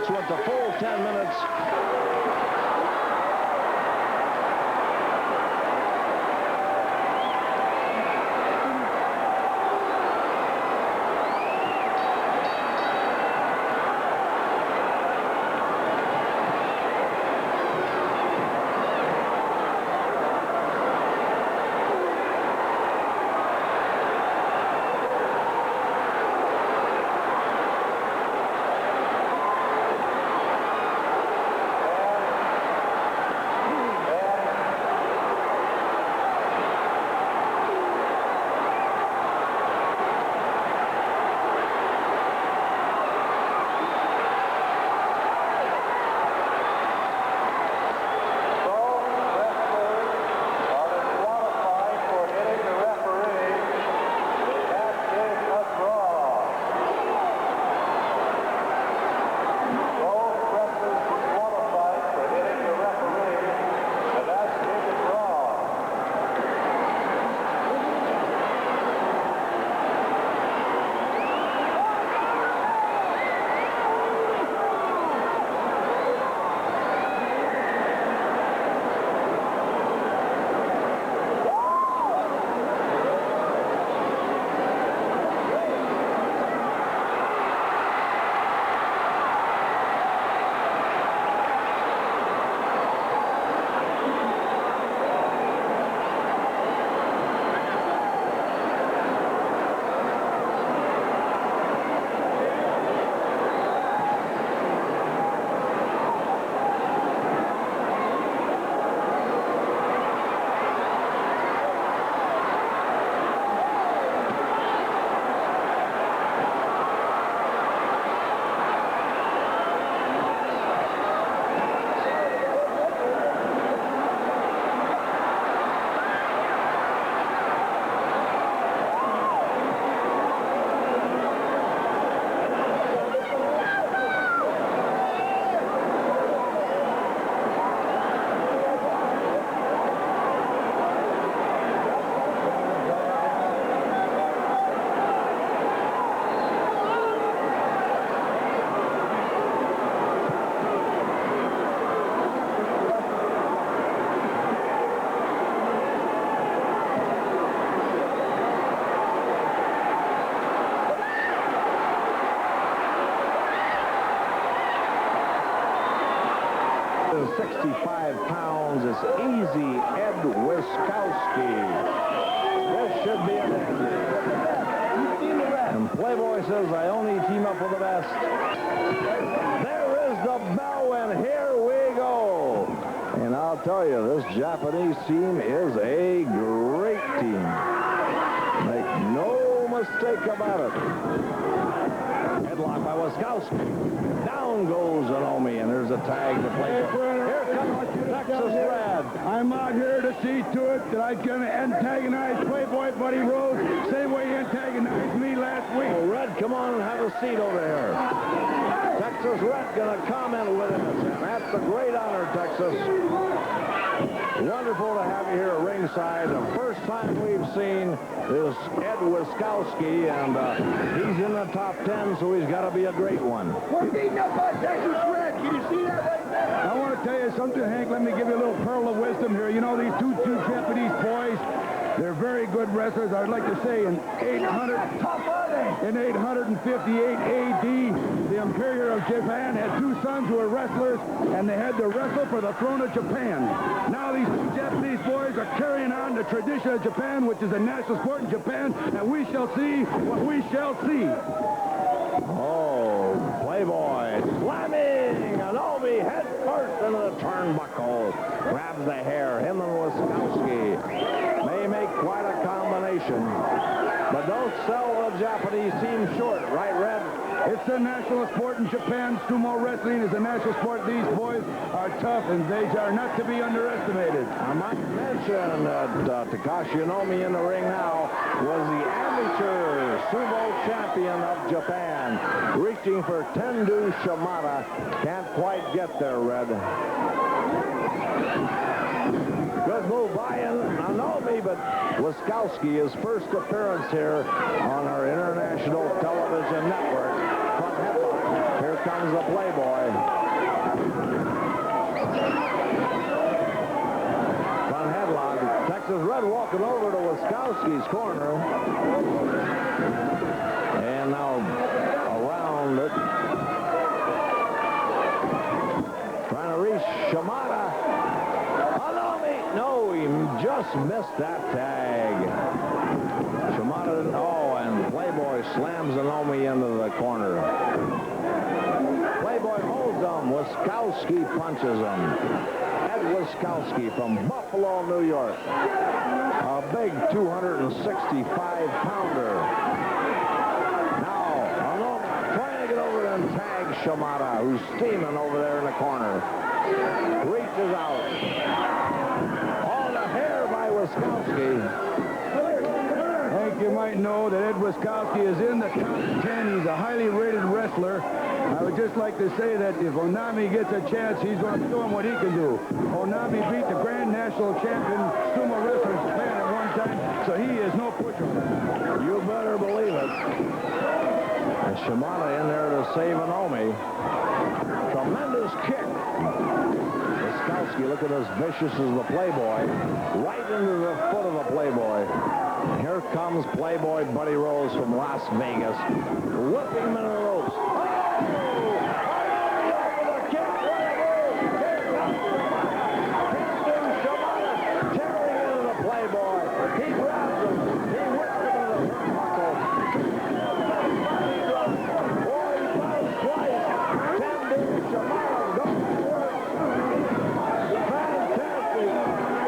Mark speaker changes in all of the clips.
Speaker 1: match went the full 10 minutes. Is 65 pounds. It's Easy Ed Wiskowski. This should be an And Playboy says, I only team up with the best. There is the bell, and here we go. And I'll tell you, this Japanese team is a great team. Make no mistake about it. Headlock by Wiskowski. Down goes Inomi, and there's a tag to play. Here comes Texas Red.
Speaker 2: I'm out here to see to it that I'm going to antagonize Playboy Buddy Rose same way he antagonized me last week.
Speaker 1: Oh, Red, come on and have a seat over here. Texas Red going to comment with him. And that's a great honor, Texas. Wonderful to have you here at ringside. The first time we've seen is Ed Wiskowski, and he's in the top 10, so he's got to be a great one.
Speaker 2: We're beating up on Texas Red. Can you see that right there? I want to tell you something, Hank. Let me give you a little pearl of wisdom here. You know, these two Japanese boys, they're very good wrestlers. I'd like to say in 858 A.D., the Emperor of Japan had two sons who were wrestlers, and they had to wrestle for the throne of Japan. Now these two Japanese boys are carrying on the tradition of Japan, which is a national sport in Japan, and we shall see what we shall see.
Speaker 1: Oh, Playboy slamming Inomi head first into the turnbuckle. Grabs the hair. Him and Wiskowski may make quite a combination. But don't sell the Japanese team short, right, Red?
Speaker 2: It's a national sport in Japan. Sumo wrestling is a national sport. These boys are tough, and they are not to be underestimated.
Speaker 1: I might mention that Takashi Inomi in the ring now was the amateur sumo champion of Japan, reaching for Tendu Shimada. Can't quite get there, Red. Good move by Inomi, but Wiskowski, his first appearance here on our international television network. Front headlock. Here comes the Playboy. Front headlock. Texas Red walking over to Wiskowski's corner. And now around it. Trying to reach Shimada. No, he just missed that tag. Shimada, and Playboy slams Inomi into the corner. Playboy holds him. Wiskowski punches him. Ed Wiskowski from Buffalo, New York. A big 265-pounder. Now, Inomi trying to get over and tag Shimada, who's steaming over there in the corner. Reaches out. Wiskowski.
Speaker 2: I think you might know that Ed Wiskowski is in the top 10. He's a highly rated wrestler. I would just like to say that if Onami gets a chance, he's going to show him what he can do. Onami beat the Grand National Champion Sumo Wrestler Japan at one time, so he is no pushover.
Speaker 1: You better believe it. And Shimada in there to save Inomi. Tremendous kick. Wiskowski looking as vicious as the Playboy. Right into the foot of the Playboy. Here comes Playboy Buddy Rose from Las Vegas. Whipping him into the ropes. Tearing into the Playboy. He grabs him. He whips him into the turnbuckle. Boy, he bounced twice. 10-2 Shimada goes for it. Fantastic.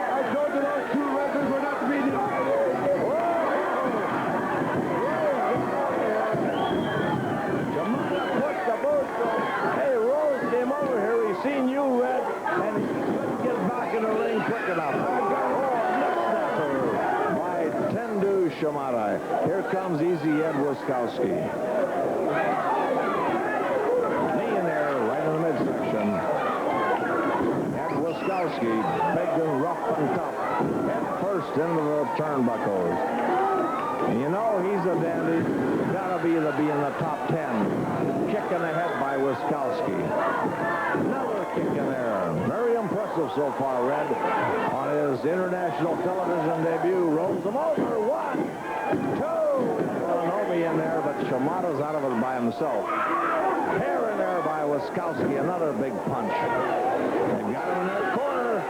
Speaker 2: I told you those two wrestlers were not to be
Speaker 1: Hey, Rose came over here. He's seen you, Red, and he couldn't get back in the ring quick enough. By 10-2 Shimada. Here comes Easy Ed Wiskowski. Knee in there, right in the midsection. Ed Wiskowski, big and rough and tough. Head first into the turnbuckles. And you know he's a dandy. Gotta be in the top 10. Kick in the head by Wiskowski. Another kick in there. Very impressive so far, Red. On his international television debut, rolls him over. 1, 2. Inomi in there, but Shimada's out of it by himself. Hair in there by Wiskowski. Another big punch. They got him in that corner.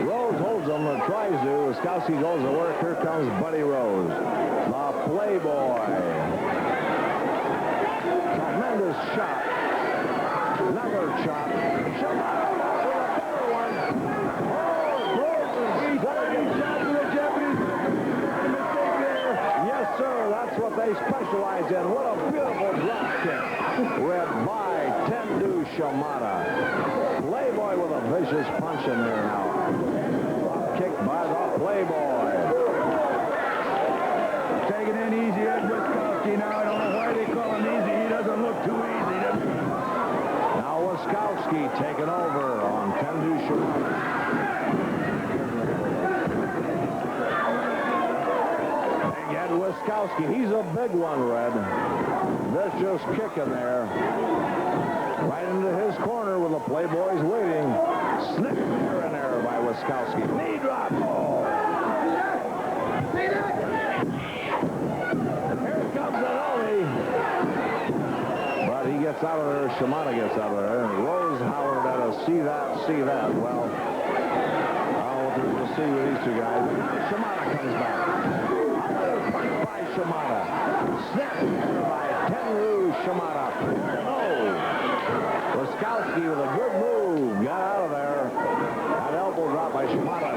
Speaker 1: Rose holds him or tries to. Wiskowski goes to work. Here comes Buddy Rose. The Playboy. Tremendous shot. Another shot. Shimada with a better one. Oh, Rose is shot to the Japanese. Mistake there. Yes, sir. That's what they specialize in. What a beautiful drop kick. Red by 10-2 Shimada. Playboy with a vicious punch in there now. Drop kick by the Playboy.
Speaker 2: Taking in easy Ed Wiskowski now. I don't know why they call him easy. He doesn't look too easy, does he?
Speaker 1: Now Wiskowski taking over on 10-2 Shimada. Big Ed Wiskowski. He's a big one, Red. Vicious kick in there. Right into his corner with the Playboys waiting. Snip here in there by Wiskowski. Knee drop. Oh. Here comes Inomi. But he gets out of there. Shimada gets out of there. And Rose hollered at us, see that, see that. Well, I don't know what there's to see with these two guys. Shimada comes back. Another punch by Shimada. Snap by 10-2 Shimada. Wiskowski with a good move. Got out of there. That elbow drop by Shimada.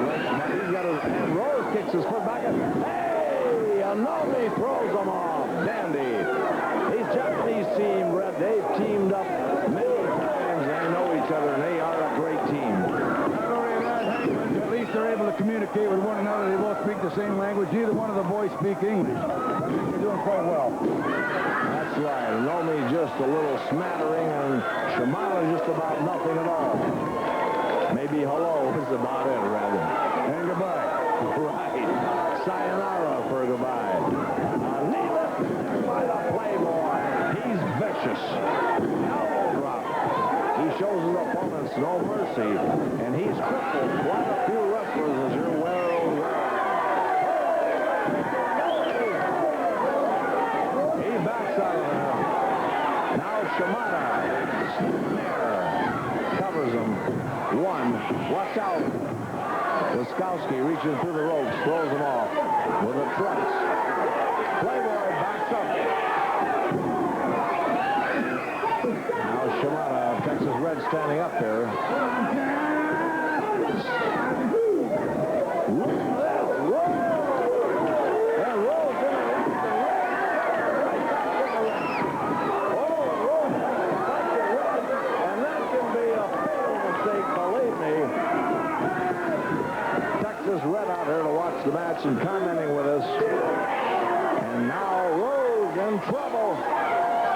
Speaker 1: He's got his, and Rose kicks his foot back. Hey! Inomi throws him off. Dandy. These Japanese team, Red, they've teamed up many times. They know each other, and they are a great team.
Speaker 2: Not only that, at least they're able to communicate with one another. They both speak the same language. Neither one of the boys speak English. They're doing quite well.
Speaker 1: That's right. Inomi just a little smattering, and Shimada just about nothing at all. Maybe hello is about it, Red.
Speaker 2: And goodbye.
Speaker 1: Right. Sayonara for goodbye. Knee lift by the Playboy. He's vicious. Elbow drop. no mercy. And he's crippled quite a few wrestlers, as you're well aware. He backs out of there. Now Shimada there. Covers him. One. Watch out. Wiskowski reaches through the ropes, throws him off with a truss. Playboy backs up. Now Shimada, Texas Red, standing up here. Red out here to watch the match and commenting with us. And now Rose in trouble.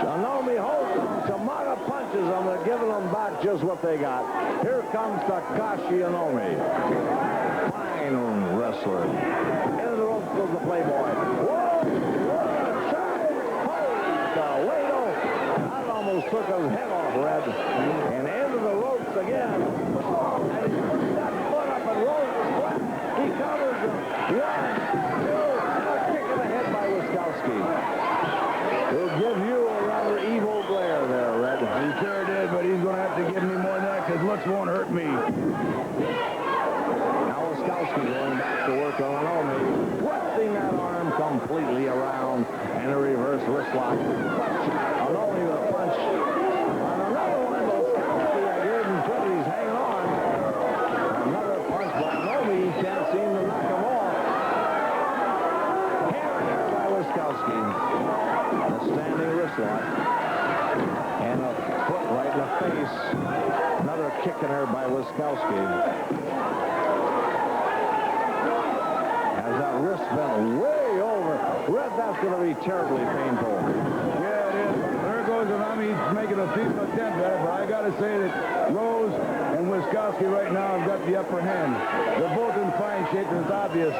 Speaker 1: Anomi holds him. Shimada punches them. They're giving them back just what they got. Here comes Takashi Anomi. Fine wrestler. Into the ropes goes the Playboy. Whoa! What a shot! Holy Toledo! That almost took his head off, Red. And into the ropes again. And he puts that foot up and Rose is flat. He covers him. 1, 2, and a kick in the head by Wiskowski. He'll give you a rather evil glare there, Red.
Speaker 2: He sure did, but he's going to have to give me more than that because looks won't hurt me.
Speaker 1: Now Wiskowski going back to work on Anomi, twisting that arm completely around and a reverse wrist lock. Anomi with a punch. On another one, Wiskowski, I gave him credit. He's hanging on. Another punch by Anomi. He can't seem to knock him off. Hammered there by Wiskowski. A standing wrist lock. And a foot right in the face. Another kick in there by Wiskowski. Has that wrist been way over? Red, that's going to be terribly painful.
Speaker 2: Yeah, it is. There goes Anomi. He's making a feeble attempt at it, but I got to say that Rose and Wiskowski right now have got the upper hand. They're both in fine shape, and it's obvious.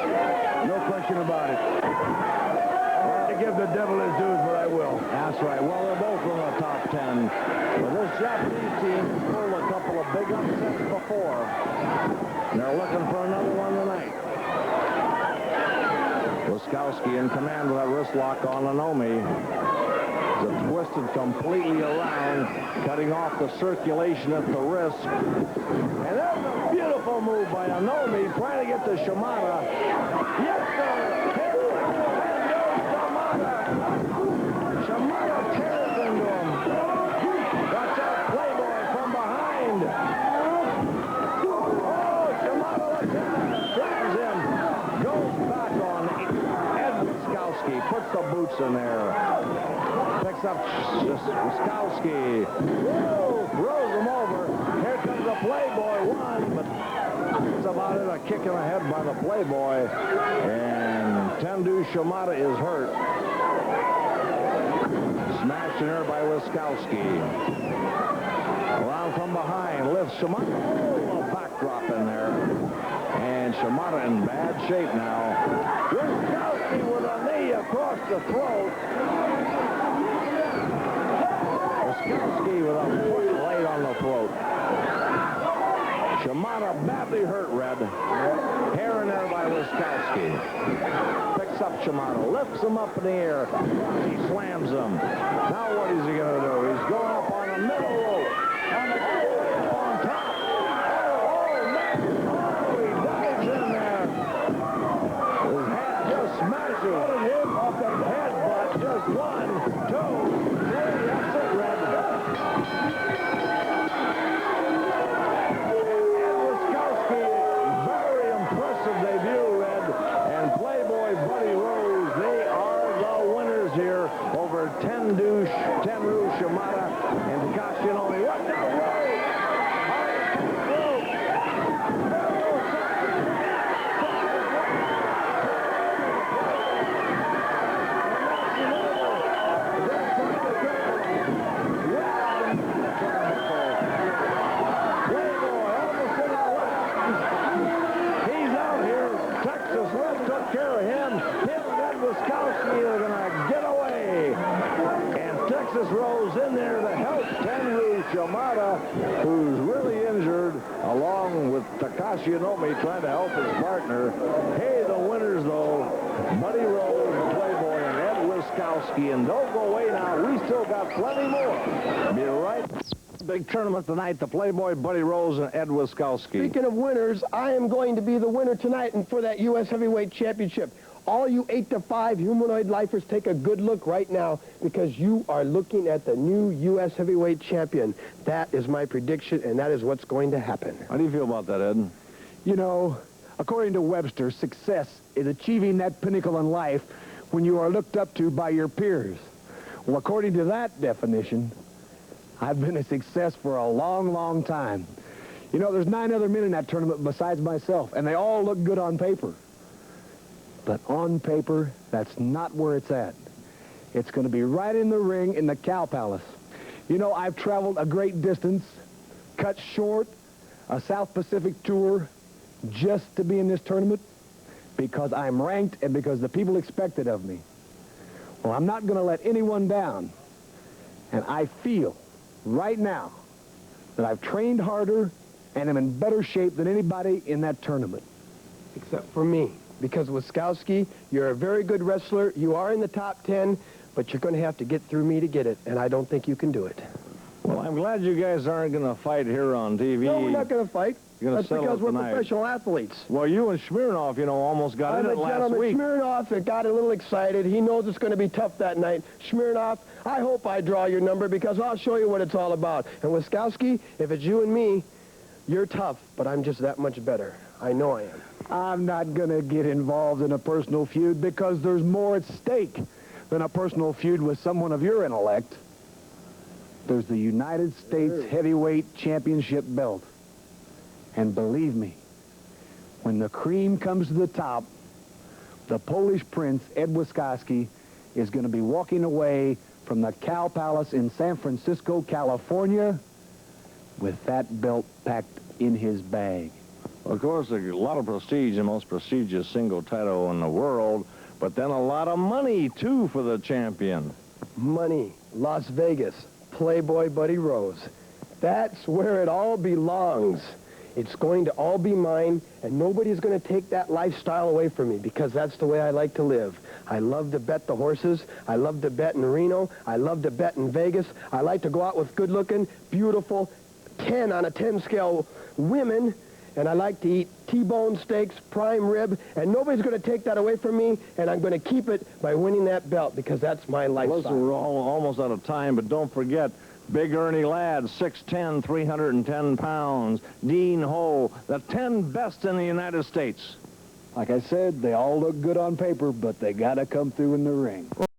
Speaker 2: No question about it. I have to give the devil his dues, but I will.
Speaker 1: That's right. Well, they're both in the top 10. But this Japanese team pulled a couple of big upsets before. And they're looking for another one tonight. Wiskowski in command with that wrist lock on Anomi. It's twisted completely around, cutting off the circulation at the wrist. And there's a beautiful move by Anomi, trying to get to Shimada. Yes, sir! Shimada tears into him. Watch out, Playboy from behind. Oh, Shimada, watch out. Grabs him. Goes back on Ed Wiskowski. Puts the boots in there. Picks up Wiskowski. Whoa, throws him over. Here comes the Playboy. One, but that's about it. A kick in the head by the Playboy. And Tendu Shimada is hurt. Smashed in there by Wiskowski. Around from behind, lifts Shimada. Oh, a backdrop in there. And Shimada in bad shape now. Wiskowski with a knee across the throat. Wiskowski with a foot right on the throat. Shimada badly hurt, Red. Hair in there by Wiskowski. Picks up Shimada, lifts him up in the air. He slams him. Now what is he going to do? He's going up on the middle rope. On top. Oh, man. Oh, he dives in there. His head just smashing him off the headbutt. Just 1, 2, 3. That's it, Red. Debut, Red, and Playboy Buddy Rose. They are the winners here over Tenru Shimada and Takashi Anomi. Watch out, Rose! Care of him. Him and Ed Wiskowski are going to get away. And Texas Rose in there to help Tenru Shimada, who's really injured, along with Takashi Inoue trying to help his partner. Hey, the winners, though, Buddy Rose, Playboy, and Ed Wiskowski. And don't go away now. We still got plenty more. Be right. Big tournament tonight, the Playboy, Buddy Rose, and Ed Wiskowski.
Speaker 3: Speaking of winners, I am going to be the winner tonight and for that U.S. Heavyweight Championship. All you 8 to 5 humanoid lifers, take a good look right now because you are looking at the new U.S. Heavyweight Champion. That is my prediction, and that is what's going to happen.
Speaker 1: How do you feel about that, Ed?
Speaker 2: You know, according to Webster, success is achieving that pinnacle in life when you are looked up to by your peers. Well, according to that definition, I've been a success for a long, long time. You know, there's 9 other men in that tournament besides myself, and they all look good on paper. But on paper, that's not where it's at. It's going to be right in the ring in the Cow Palace. You know, I've traveled a great distance, cut short a South Pacific tour just to be in this tournament because I'm ranked and because the people expect it of me. Well, I'm not going to let anyone down. And I feel right now that I've trained harder and am in better shape than anybody in that tournament.
Speaker 3: Except for me. Because Wiskowski, you're a very good wrestler. You are in the top 10, but you're going to have to get through me to get it, and I don't think you can do it.
Speaker 1: Well, I'm glad you guys aren't going to fight here on TV.
Speaker 3: No, we're not going to fight.
Speaker 1: You're gonna
Speaker 3: That's
Speaker 1: settle
Speaker 3: because
Speaker 1: it
Speaker 3: we're
Speaker 1: tonight.
Speaker 3: professional athletes.
Speaker 1: Well, you and Smirnoff, you know, almost got in it last week.
Speaker 3: Smirnoff got a little excited. He knows it's going to be tough that night. Smirnoff, I hope I draw your number because I'll show you what it's all about. And Wiskowski, if it's you and me, you're tough, but I'm just that much better. I know I am.
Speaker 2: I'm not going to get involved in a personal feud because there's more at stake than a personal feud with someone of your intellect. There's the United States Heavyweight Championship belt. And believe me, when the cream comes to the top, the Polish Prince, Ed Wiskowski, is going to be walking away from the Cow Palace in San Francisco, California, with that belt packed in his bag.
Speaker 1: Of course, a lot of prestige, the most prestigious single title in the world, but then a lot of money, too, for the champion.
Speaker 3: Money, Las Vegas, Playboy Buddy Rose. That's where it all belongs. It's going to all be mine, and nobody's going to take that lifestyle away from me because that's the way I like to live. I love to bet the horses. I love to bet in Reno. I love to bet in Vegas. I like to go out with good-looking, beautiful, 10 on a 10 scale women, and I like to eat T-bone steaks, prime rib, and nobody's going to take that away from me, and I'm going to keep it by winning that belt because that's my lifestyle.
Speaker 1: Listen, we're almost out of time, but don't forget, Big Ernie Ladd, 6'10", 310 pounds. Dean Ho, the 10 best in the United States.
Speaker 2: Like I said, they all look good on paper, but they got to come through in the ring.